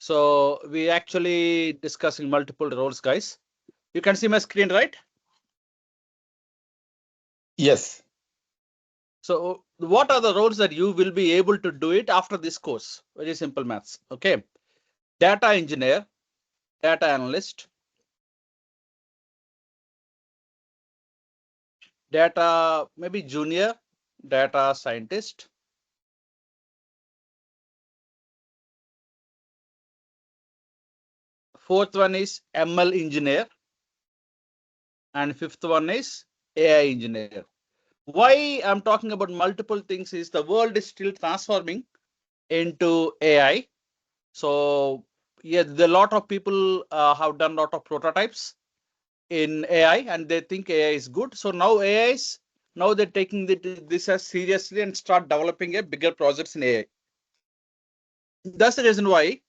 So we actually discussing multiple roles, guys. You can see my screen, right? Yes. So what are the roles that you will be able to do it after this course? Very simple maths. Okay. Data engineer, data analyst, data, maybe junior, data scientist. Fourth one is ML engineer. And fifth one is AI engineer. Why I'm talking about multiple things is the world is still transforming into AI. So yeah, a lot of people have done a lot of prototypes in AI and they think AI is good. So now AI is now they're taking this as seriously and start developing a bigger projects in AI. That's the reason why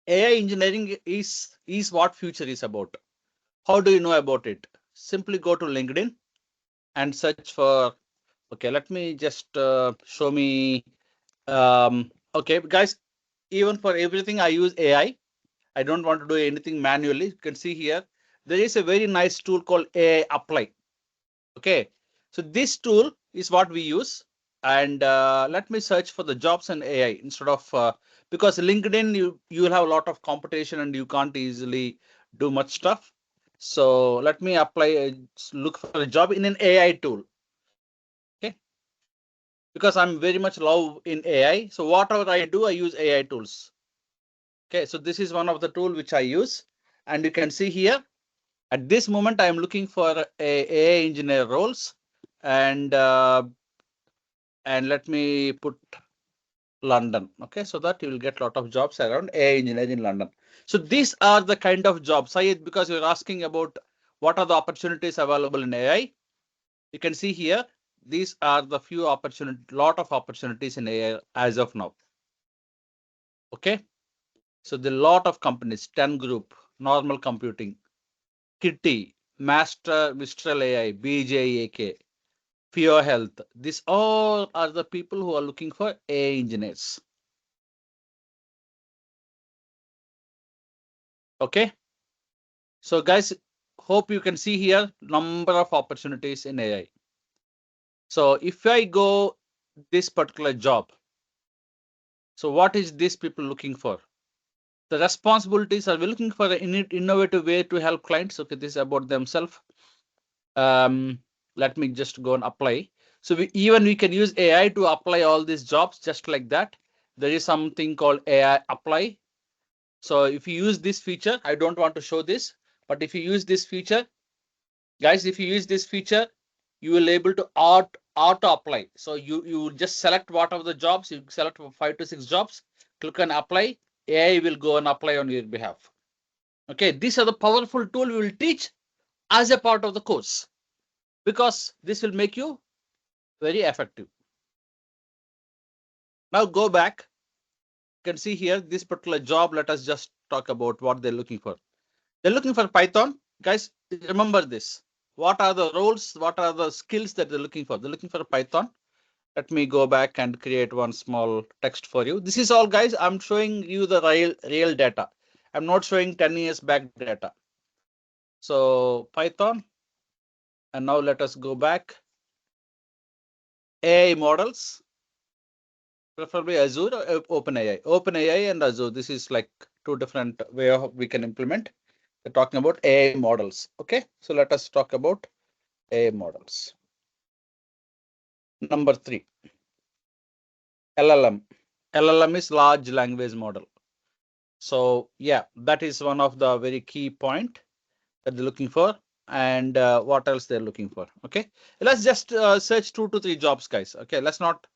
AI engineering is what future is about. How do you know about it? Simply go to LinkedIn and search for. Okay, let me just show me. Okay, guys, even for everything I use AI. I don't want to do anything manually. You can see here, there is a very nice tool called AI Apply. Okay, so this tool is what we use. And let me search for the jobs in AI instead of because LinkedIn, you will have a lot of competition and you can't easily do much stuff. So let me apply, look for a job in an AI tool. Okay, because I'm very much love in AI. So whatever I do, I use AI tools. Okay, so this is one of the tool which I use. And you can see here, at this moment, I am looking for AI engineer roles. And let me put London. Okay, so that you will get a lot of jobs around AI engineer in London. So these are the kind of jobs. Sayed, because you're asking about what are the opportunities available in AI. You can see here, these are the few opportunities, lot of opportunities in AI as of now. Okay, so the lot of companies, 10 Group, Normal Computing, Kitty, Master, Mistral AI, BJAK, Pure Health. These all are the people who are looking for AI engineers. Okay, so guys, hope you can see here number of opportunities in AI. So if I go this particular job, so what is these people looking for? The responsibilities are we looking for an innovative way to help clients. Okay, this is about themselves. Let me just go and apply. So we can use AI to apply all these jobs just like that. There is something called AI apply. So if you use this feature, I don't want to show this, but if you use this feature, guys, if you use this feature, you will able to auto apply. So you just select whatever the jobs, you select 5 to 6 jobs, click on apply, AI will go and apply on your behalf. Okay, these are the powerful tool we will teach as a part of the course, because this will make you very effective. Now go back. You can see here this particular job. Let us just talk about what they're looking for. They're looking for Python. Guys, remember this. What are the roles? What are the skills that they're looking for? They're looking for Python. Let me go back and create one small text for you. This is all, guys. I'm showing you the real data. I'm not showing 10 years back data. So Python. And now let us go back. AI models, preferably Azure or OpenAI. OpenAI and Azure. This is like two different way of we can implement. We're talking about AI models. Okay, so let us talk about AI models. Number 3, LLM. LLM is large language model. So yeah, that is one of the very key point that they're looking for. And what else they're looking for? Okay, let's just search 2 to 3 jobs, guys. Okay, let's not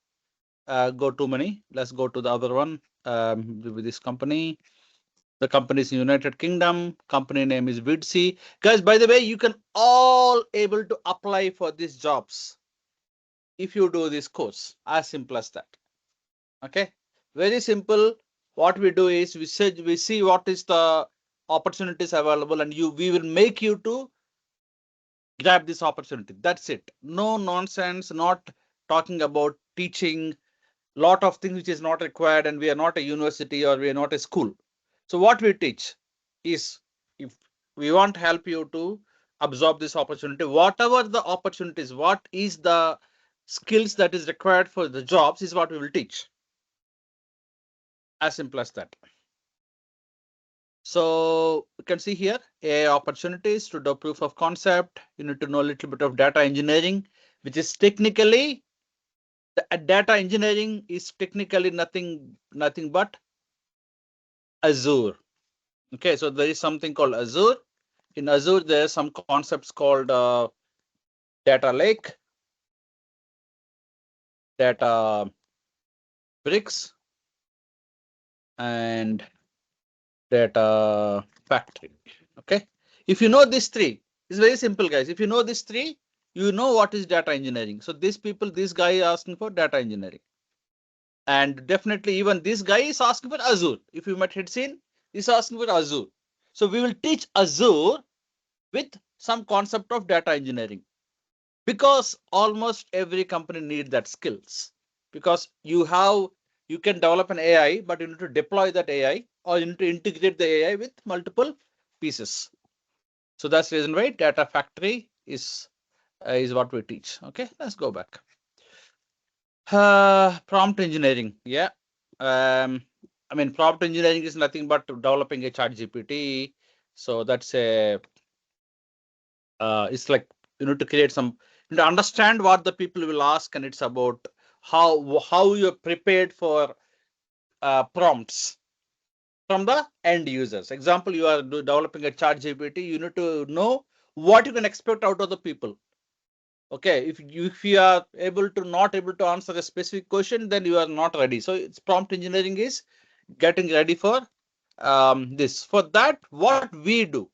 go too many. Let's go to the other one with this company. The company is United Kingdom. Company name is Vidsy. Guys, by the way, you can all able to apply for these jobs if you do this course. As simple as that. Okay, very simple. What we do is we see what is the opportunities available, and we will make you to grab this opportunity. That's it. No nonsense. Not talking about teaching lot of things which is not required, and we are not a university or we are not a school. So what we teach is, if we want to help you to absorb this opportunity, whatever the opportunities, what is the skills that is required for the jobs is what we will teach. As simple as that. So you can see here AI opportunities to do proof of concept. You need to know a little bit of data engineering, which is technically data engineering is technically nothing but Azure. Okay, so there is something called Azure. In Azure, there are some concepts called data lake, data bricks, and data factory. Okay, if you know these three, it's very simple, guys. If you know these three, you know what is data engineering. So these people, this guy is asking for data engineering, and definitely even this guy is asking for Azure. If you might have seen, he's asking for Azure. So we will teach Azure with some concept of data engineering, because almost every company needs that skills, because you can develop an AI, but you need to deploy that AI, or you need to integrate the AI with multiple pieces. So that's the reason why data factory is what we teach. Okay, let's go back. Prompt engineering. Yeah. I mean, prompt engineering is nothing but developing a chat GPT. So that's it's like you need to create some, you need to understand what the people will ask, and it's about how you're prepared for prompts from the end users. Example, you are developing a chat GPT, you need to know what you can expect out of the people. Okay, if you are not able to answer a specific question, then you are not ready. So it's prompt engineering is getting ready for this. For that, what we do,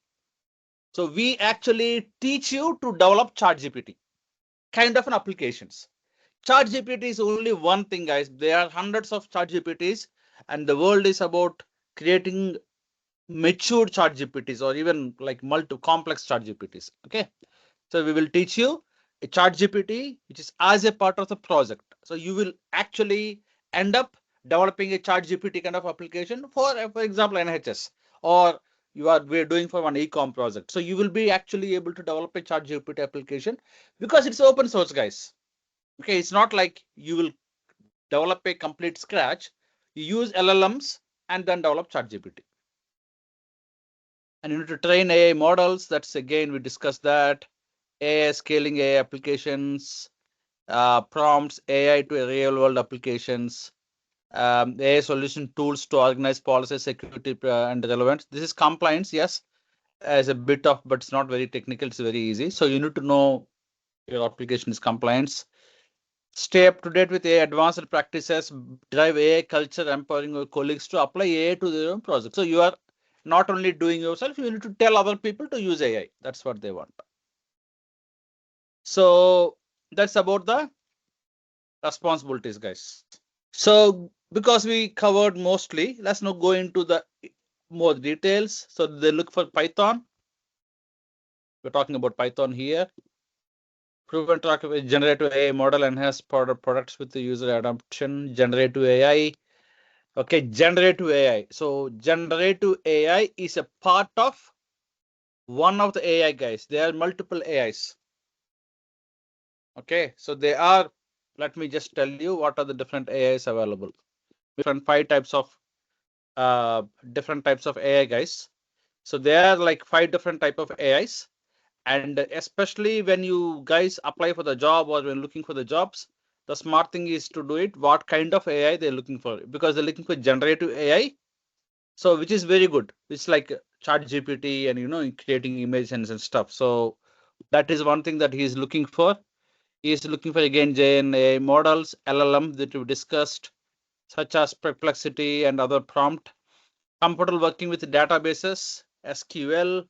so we actually teach you to develop chat GPT kind of an applications. Chat GPT is only one thing, guys. There are hundreds of chat GPTs, and the world is about creating mature chat GPTs, or even like complex chat GPTs. Okay, so we will teach you a chat GPT, which is as a part of the project. So you will actually end up developing a chat GPT kind of application for example, NHS, or we're doing for one e-com project. So you will be actually able to develop a chat GPT application, because it's open source, guys. Okay, it's not like you will develop a complete scratch. You use LLMs and then develop chat GPT. And you need to train AI models. That's again, we discussed that. AI scaling AI applications, prompts AI to real world applications, AI solution tools to organize policy, security, and relevance. This is compliance, yes, as a bit of, but it's not very technical. It's very easy. So you need to know your application is compliance. Stay up to date with AI advanced practices, drive AI culture, empowering your colleagues to apply AI to their own project. So you are not only doing yourself, you need to tell other people to use AI. That's what they want. So that's about the responsibilities, guys. So because we covered mostly, let's now go into the more details. So they look for Python. We're talking about Python here. Proven track with generative AI model, enhance products with the user adoption, generative AI. Okay, generative AI. So generative AI is a part of one of the AI, guys. There are multiple AIs. Okay, so they are, let me just tell you what are the different AIs available. Different different types of AI, guys. So there are like 5 different type of AIs. And especially when you guys apply for the job, or when looking for the jobs, the smart thing is to do it what kind of AI they're looking for, because they're looking for generative AI. So which is very good. It's like chat GPT, and creating images and stuff. So that is one thing that he is looking for. He is looking for again Gen AI models, LLM that we discussed, such as Perplexity and other prompt. Comfortable working with databases, SQL,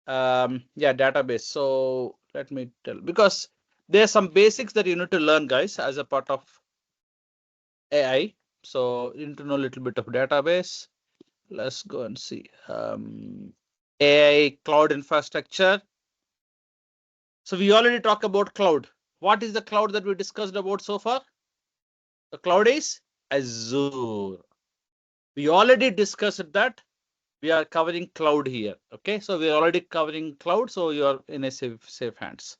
yeah, database. So let me tell, because there's some basics that you need to learn, guys, as a part of AI. So you need to know a little bit of database. Let's go and see. AI cloud infrastructure. So we already talked about cloud. What is the cloud that we discussed about so far? The cloud is Azure. We already discussed that. We are covering cloud here. Okay, so we are already covering cloud, so you are in a safe hands.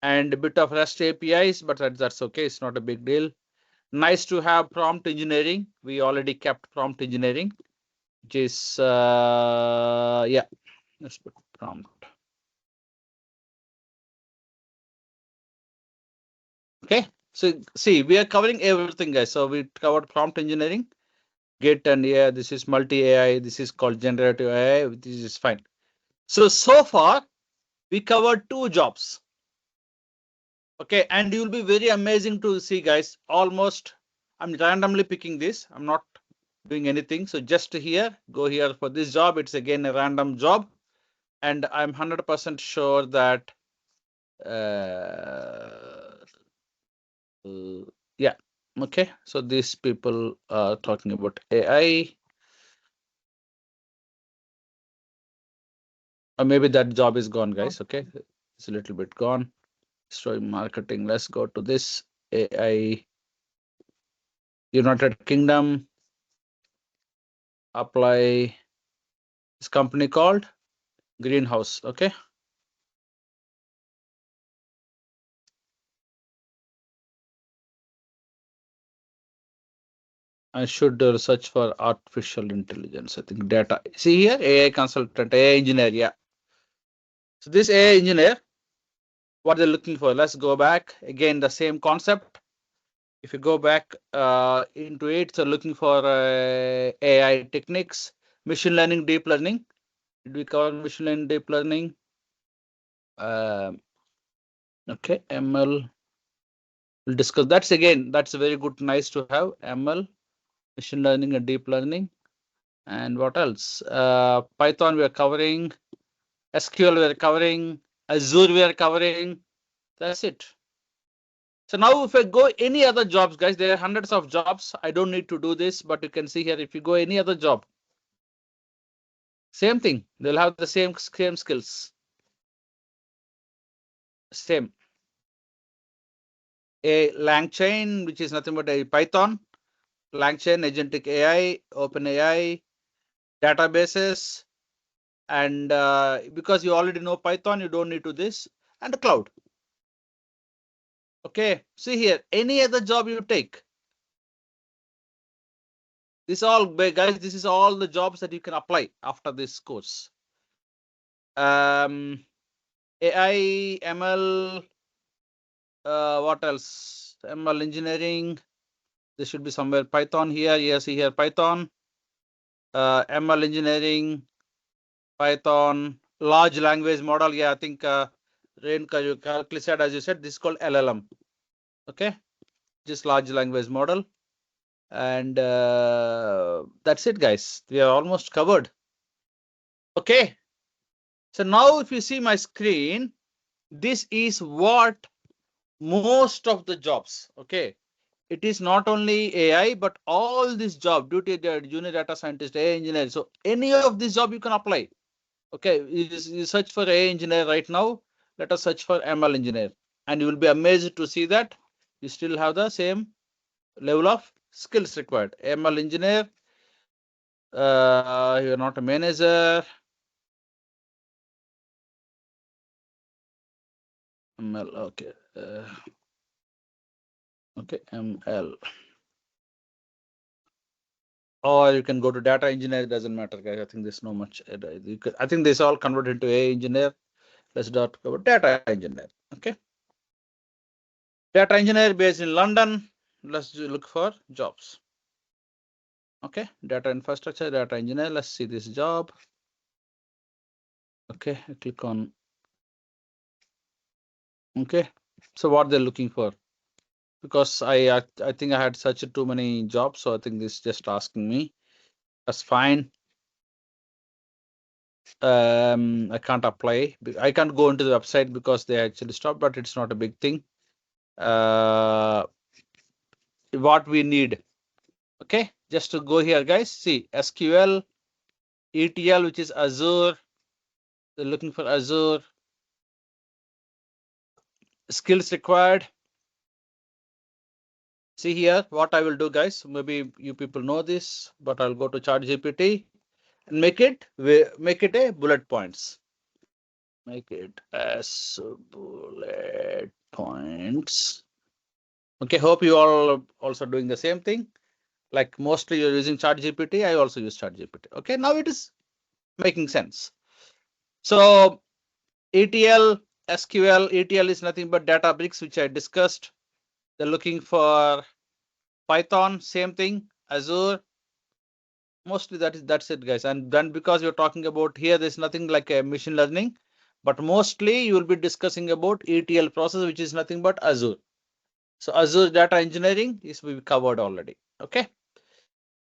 And a bit of REST APIs, but that's okay. It's not a big deal. Nice to have prompt engineering. We already kept prompt engineering, which is yeah. Let's put prompt. Okay, so see, we are covering everything, guys. So we covered prompt engineering, Git, and yeah, this is multi AI. This is called generative AI. This is fine. So far we covered 2 jobs. Okay, and you'll be very amazing to see, guys. Almost, I'm randomly picking this. I'm not doing anything. So just here, go here for this job. It's again a random job, and I'm 100% sure that yeah. Okay, so these people are talking about AI, or maybe that job is gone, guys. Okay, it's a little bit gone. Story marketing. Let's go to this AI United Kingdom. Apply this company called Greenhouse. Okay. I should search for artificial intelligence. I think data. See here, AI consultant, AI engineer. Yeah. So this AI engineer, what they're looking for. Let's go back again. The same concept. If you go back into it, so looking for AI techniques, machine learning, deep learning. Did we cover machine learning, deep learning? Okay, ML. We'll discuss. That's again. That's very good. Nice to have ML, machine learning, and deep learning. And what else? Python we are covering. SQL we are covering. Azure we are covering. That's it. So now if I go any other jobs, guys, there are hundreds of jobs. I don't need to do this, but you can see here, if you go any other job, same thing. They'll have the same skills. Same. A LangChain, which is nothing but a Python. LangChain, Agentic AI, OpenAI, databases. And because you already know Python, you don't need to this. And the cloud. Okay, see here, any other job you take, this all, guys, this is all the jobs that you can apply after this course. AI, ML, what else? ML engineering. This should be somewhere. Python here. Yes, here Python. ML engineering, Python, large language model. Yeah, I think Renka, you correctly said, as you said, this is called LLM. Okay, just large language model. And that's it, guys. We are almost covered. Okay. So now if you see my screen, this is what most of the jobs. Okay. It is not only AI, but all this job, duty junior data scientist, AI engineer. So any of this job you can apply. Okay. You search for AI engineer right now. Let us search for ML engineer. And you will be amazed to see that you still have the same level of skills required. ML engineer, you're not a manager. ML, okay. Okay, ML. Or you can go to data engineer. It doesn't matter, guys. I think there's no much. I think this all converted into AI engineer. Let's talk about data engineer. Okay. Data engineer based in London. Let's look for jobs. Okay. Data infrastructure, data engineer. Let's see this job. Okay. I click on. Okay. So what they're looking for? Because I think I had such too many jobs, so I think this is just asking me. That's fine. I can't apply. I can't go into the website because they actually stopped, but it's not a big thing. What we need. Okay, just to go here, guys. See SQL, ETL, which is Azure. They're looking for Azure. Skills required. See here, what I will do, guys. Maybe you people know this, but I'll go to ChatGPT and make it a bullet points. Make it as bullet points. Okay, hope you all also doing the same thing. Like mostly you're using ChatGPT. I also use ChatGPT. Okay, now it is making sense. So ETL, SQL, ETL is nothing but Databricks, which I discussed. They're looking for Python, same thing, Azure. Mostly that's it, guys. And then because you're talking about here, there's nothing like a machine learning, but mostly you will be discussing about ETL process, which is nothing but Azure. So Azure data engineering is we covered already. Okay.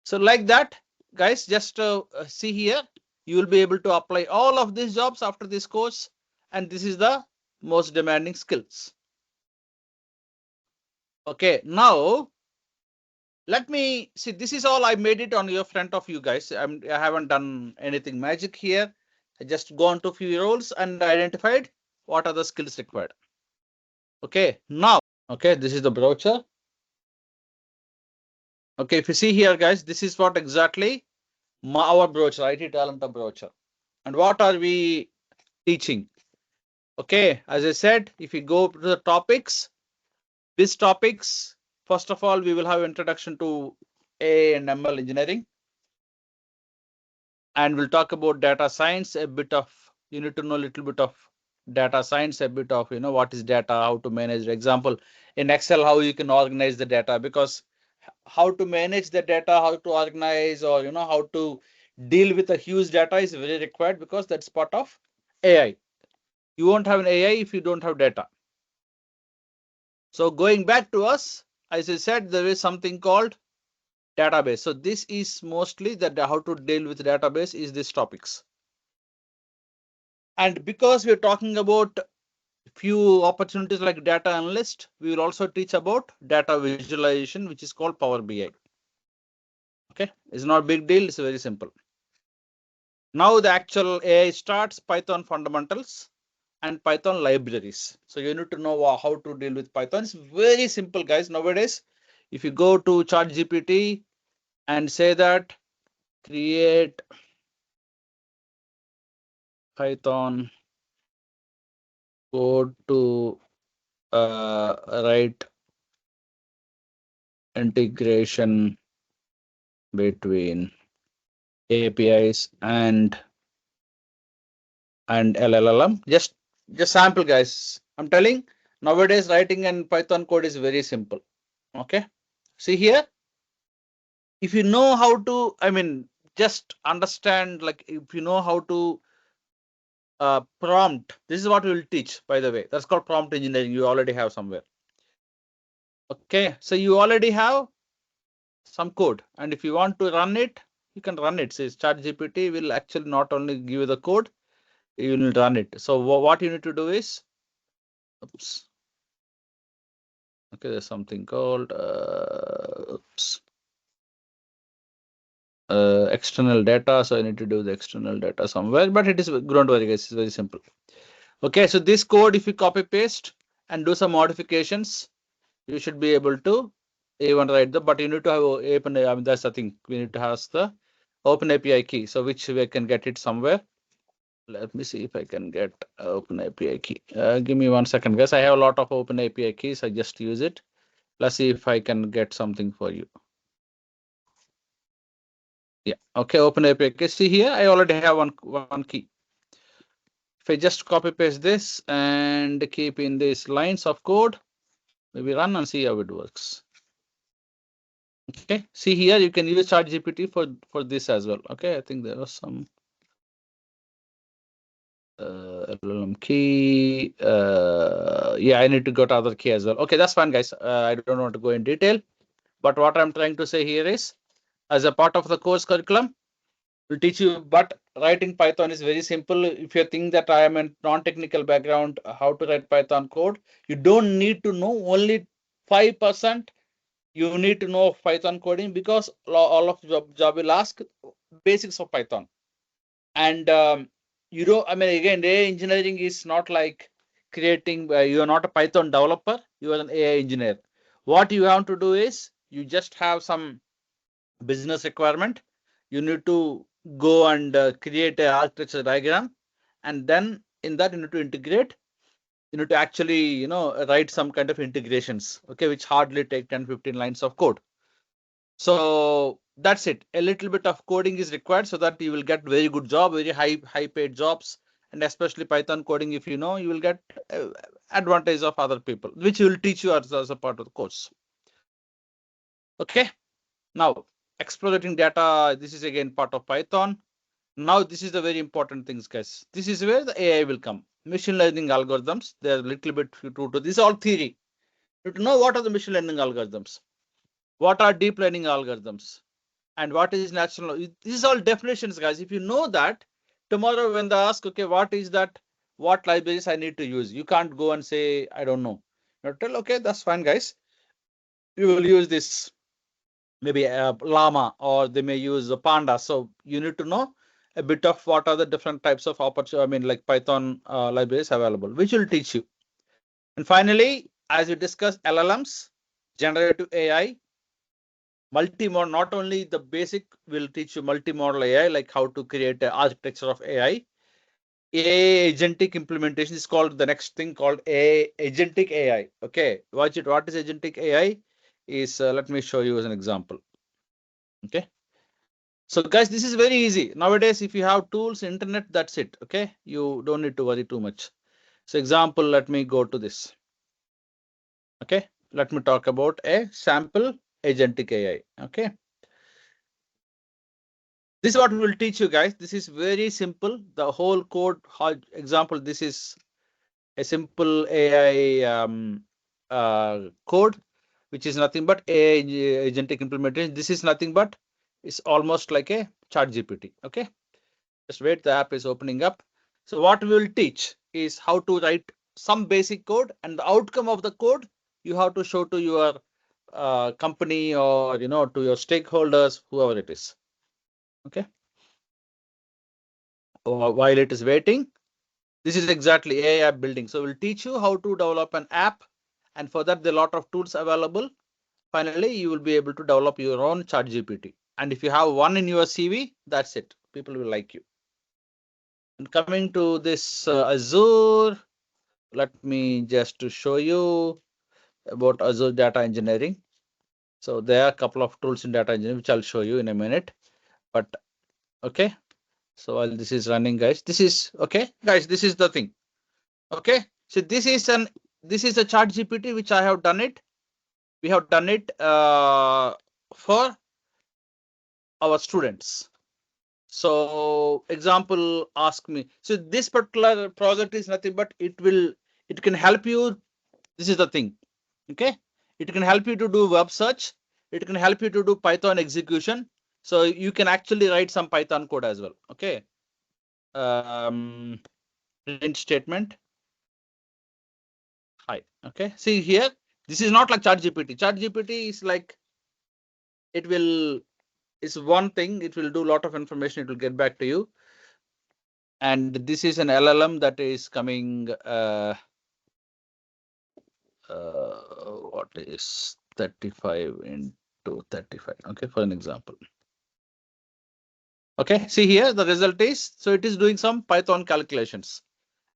So like that, guys, just see here, you will be able to apply all of these jobs after this course, and this is the most demanding skills. Okay, now let me see. This is all I made it on your front of you guys. I haven't done anything magic here. I just gone to a few roles and identified what are the skills required. Okay, now, okay, this is the brochure. Okay, if you see here, guys, this is what exactly our brochure, IT talent brochure. And what are we teaching? Okay, as I said, if you go to the topics, these topics, first of all, we will have introduction to AI and ML engineering. And we'll talk about data science, a bit of, you need to know a little bit of data science, a bit of, what is data, how to manage. Example, in Excel, how you can organize the data, because how to manage the data, how to organize, or, how to deal with a huge data is very required, because that's part of AI. You won't have an AI if you don't have data. So going back to us, as I said, there is something called database. So this is mostly that how to deal with database is these topics. And because we're talking about few opportunities like data analyst, we will also teach about data visualization, which is called Power BI. Okay, it's not a big deal. It's very simple. Now the actual AI starts. Python fundamentals and Python libraries. So you need to know how to deal with Python. It's very simple, guys. Nowadays, if you go to ChatGPT and say that create Python code to write integration between APIs and LLM. Just sample, guys. I'm telling, nowadays writing and Python code is very simple. Okay. See here, if you know how to, just understand, like if you know how to prompt, this is what we will teach, by the way. That's called prompt engineering. You already have somewhere. Okay. So you already have some code, and if you want to run it, you can run it. Says ChatGPT will actually not only give you the code, you will run it. So what you need to do is, oops. Okay, there's something called external data. So I need to do the external data somewhere, but it is, don't worry, guys, it's very simple. Okay, so this code, if you copy paste and do some modifications, you should be able to even write the, but you need to have open, that's the thing, we need to have the open API key. So which we can get it somewhere. Let me see if I can get open API key. Give me 1 second, guys. I have a lot of open API keys. I just use it. Let's see if I can get something for you. Yeah. Okay. Open API key. See here, I already have one key. If I just copy paste this and keep in these lines of code, maybe run and see how it works. Okay. See here, you can use ChatGPT for this as well. Okay. I think there was some LLM key. Yeah, I need to go to other key as well. Okay, that's fine, guys. I don't want to go in detail, but what I'm trying to say here is, as a part of the course curriculum, we'll teach you, but writing Python is very simple. If you think that I am a non-technical background, how to write Python code, you don't need to know only 5%. You need to know Python coding, because all of job will ask basics of Python. And you don't, again, AI engineering is not like creating, you are not a Python developer, you are an AI engineer. What you have to do is you just have some business requirement. You need to go and create a architecture diagram, and then in that you need to integrate. You need to actually, write some kind of integrations, okay, which hardly take 10-15 lines of code. So that's it. A little bit of coding is required so that you will get very good job, very high paid jobs, and especially Python coding. If you know, you will get advantage of other people, which will teach you as a part of the course. Okay. Now exploiting data. This is again part of Python. Now this is the very important things, guys. This is where the AI will come. Machine learning algorithms. They are a little bit true to this. Is all theory. You to know what are the machine learning algorithms, what are deep learning algorithms, and what is natural. This is all definitions, guys. If you know that, tomorrow when they ask, okay, what is that? What libraries I need to use? You can't go and say, I don't know. You tell, okay, that's fine, guys. You will use this, maybe a llama, or they may use a panda. So you need to know a bit of what are the different types of opportunity. I mean, like Python libraries available, which will teach you. And finally, as we discussed, LLMs, generative AI, multimodal. Not only the basic will teach you multimodal AI, like how to create an architecture of AI. AI agentic implementation is called the next thing called agentic AI. Okay, watch it. What is agentic AI? Is let me show you as an example. Okay. So guys, this is very easy. Nowadays, if you have tools, internet, that's it. Okay. You don't need to worry too much. So example, let me go to this. Okay. Let me talk about a sample agentic AI. Okay. This is what we will teach you, guys. This is very simple. The whole code, example, this is a simple AI code, which is nothing but AI agentic implementation. This is nothing but it's almost like a chat GPT. Okay. Just wait, the app is opening up. So what we will teach is how to write some basic code, and the outcome of the code you have to show to your company, or to your stakeholders, whoever it is. Okay. While it is waiting, this is exactly AI app building. So we'll teach you how to develop an app, and for that there are a lot of tools available. Finally, you will be able to develop your own chat GPT. And if you have one in your CV, that's it. People will like you. And coming to this Azure, let me just to show you about Azure data engineering. So there are a couple of tools in data engineering, which I'll show you in a minute. But okay, so while this is running, guys, this is okay, guys. This is the thing. Okay, so this is a chat GPT which I have done it. We have done it for our students. So example, ask me. So this particular project is nothing but it can help you. This is the thing. Okay, it can help you to do web search. It can help you to do Python execution. So you can actually write some Python code as well. Okay, print statement. Hi. Okay, see here, this is not like chat GPT. Chat GPT is like, it will, is one thing, it will do a lot of information, it will get back to you. And this is an LLM that is coming, what is 35 into 35? Okay, for an example. Okay, see here, the result is, so it is doing some Python calculations.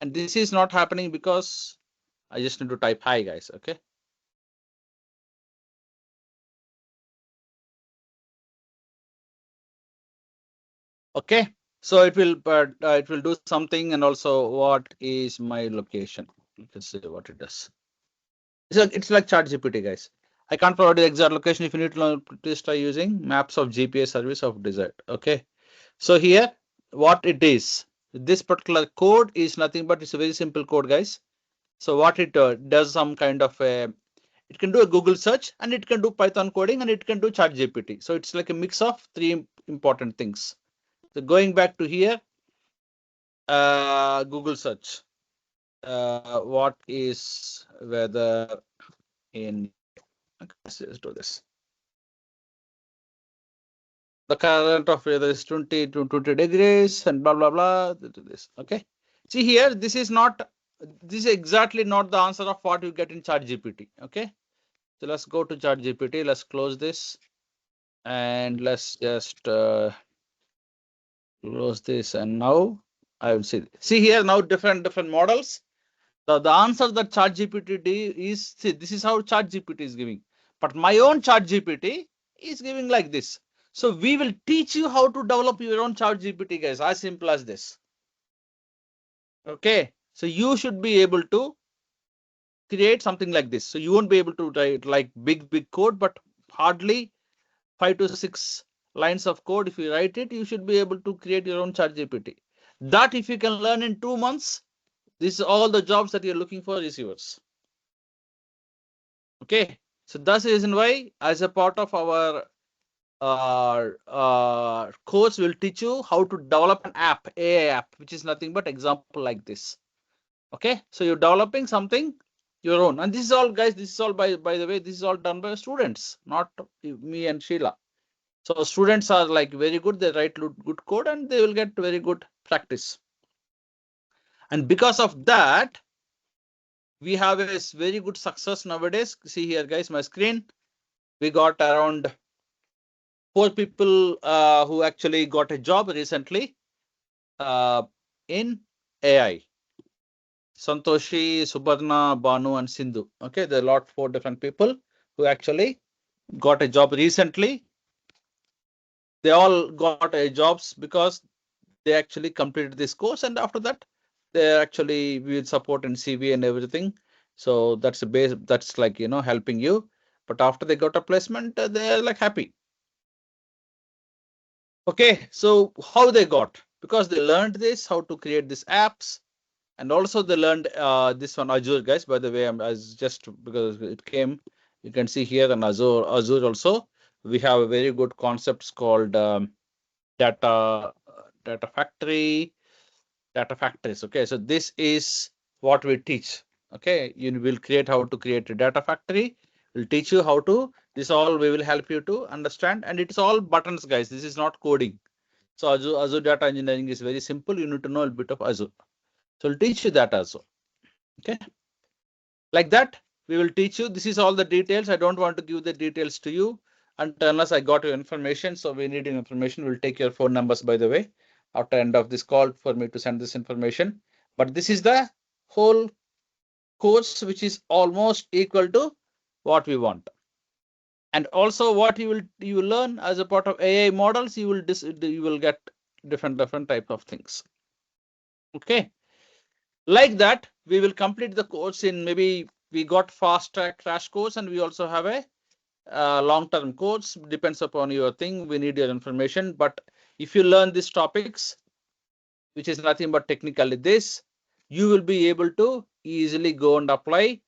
And this is not happening because I just need to type hi, guys. Okay. Okay, so it will, but it will do something. And also, what is my location? You can see what it does. It's like chat GPT, guys. I can't provide the exact location. If you need to know, please try using maps of GPS service of desired. Okay, so here what it is, this particular code is nothing but it's a very simple code, guys. So what it does, some kind of a, it can do a Google search, and it can do Python coding, and it can do chat GPT. So it's like a mix of three important things. So going back to here, Google search, what is weather in, let's just do this. The current of weather is 20 to 20 degrees and blah, blah, blah. This. Okay. See here, this is exactly not the answer of what you get in chat GPT. Okay. So let's go to ChatGPT. Let's close this and let's just close this. And now I will see here now different models. The answer that ChatGPT is, see, this is how ChatGPT is giving. But my own ChatGPT is giving like this. So we will teach you how to develop your own ChatGPT, guys. As simple as this. Okay. So you should be able to create something like this. So you won't be able to write like big code, but hardly 5 to 6 lines of code. If you write it, you should be able to create your own ChatGPT. That if you can learn in 2 months, this is all the jobs that you're looking for is yours. Okay. So that's the reason why, as a part of our course, will teach you how to develop an app, AI app, which is nothing but example like this. Okay. So you're developing something your own, and this is all, guys. This is all by the way. This is all done by students, not me and Sheila. So students are like very good. They write good code, and they will get very good practice. And because of that, we have a very good success nowadays. See here, guys, my screen. We got around 4 people who actually got a job recently in AI. Santoshi, Subarna, Banu, and Sindhu. Okay, there are 4 different people who actually got a job recently. They all got a jobs because they actually completed this course, and after that, they actually will support in CV and everything. So that's a base. That's like helping you. But after they got a placement, they're like happy. Okay, so how they got? Because they learned this, how to create these apps, and also they learned this one Azure, guys. By the way, as just because it came, you can see here on Azure also, we have a very good concepts called data factories. Okay, so this is what we teach. Okay, you will create how to create a data factory. We'll teach you how to. This all we will help you to understand, and it's all buttons, guys. This is not coding. So Azure data engineering is very simple. You need to know a bit of Azure. So we'll teach you that also. Okay. Like that, we will teach you. This is all the details. I don't want to give the details to you unless I got your information. So we need information. We'll take your phone numbers, by the way, after end of this call for me to send this information. But this is the whole course, which is almost equal to what we want. And also what you will learn as a part of AI models, you will get different type of things. Okay. Like that, we will complete the course in, maybe we got fast track crash course, and we also have a long-term course. Depends upon your thing. We need your information. But if you learn these topics, which is nothing but technically this, you will be able to easily go and apply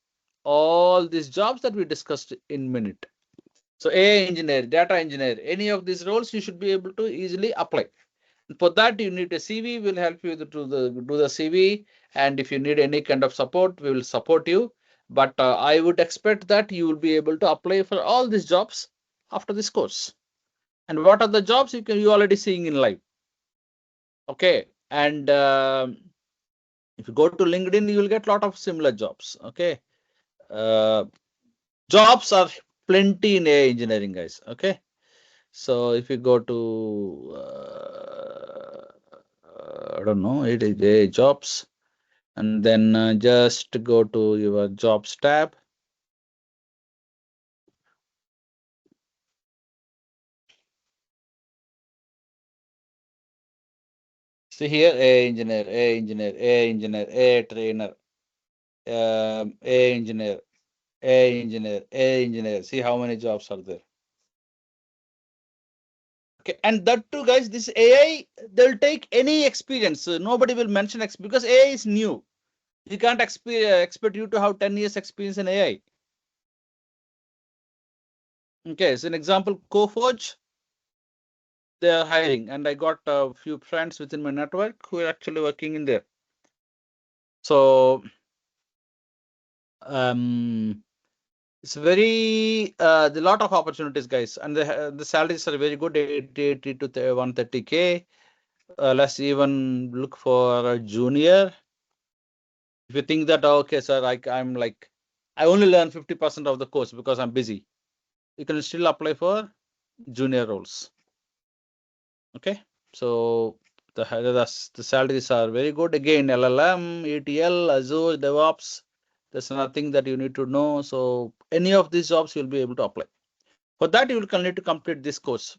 all these jobs that we discussed in minute. So AI engineer, data engineer, any of these roles you should be able to easily apply. For that, you need a CV. We'll help you to do the CV, and if you need any kind of support, we will support you. But I would expect that you will be able to apply for all these jobs after this course. And what are the jobs you already seeing in live? Okay, and if you go to LinkedIn, you will get a lot of similar jobs. Okay, uh, jobs are plenty in AI engineering, guys. Okay, so if you go to I don't know, it is AI jobs, and then just go to your jobs tab. See here, AI engineer, AI engineer, AI engineer, AI trainer, AI engineer, AI engineer, AI engineer. See how many jobs are there. Okay, and that too, guys, this AI, they'll take any experience. Nobody will mention because AI is new. You can't expect you to have 10 years experience in AI. Okay, so an example, Coforge, they are hiring, and I got a few friends within my network who are actually working in there. So it's very the lot of opportunities, guys, and the salaries are very good, 80 to 130K. Let's even look for a junior. If you think that, okay, sir, I'm like I only learn 50% of the course because I'm busy. You can still apply for junior roles. Okay, so the salaries are very good. Again, LLM, ETL, Azure, DevOps. There's nothing that you need to know. So any of these jobs you'll be able to apply. For that, you will need to complete this course.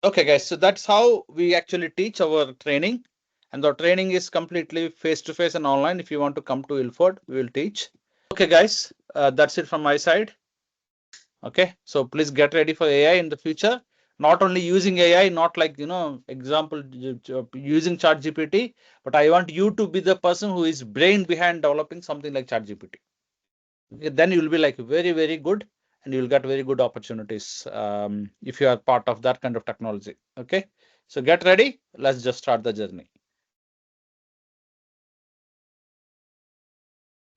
Okay, guys. So that's how we actually teach our training, and the training is completely face-to-face and online. If you want to come to Ilford, we will teach. Okay, guys. That's it from my side. Okay, so please get ready for AI in the future. Not only using AI, not like, example, using ChatGPT, but I want you to be the person who is brain behind developing something like ChatGPT. Okay, then you will be like very, very good, and you will get very good opportunities if you are part of that kind of technology. Okay, so get ready. Let's just start the journey.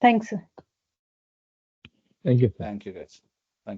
Thanks. Thank you. Thank you, guys.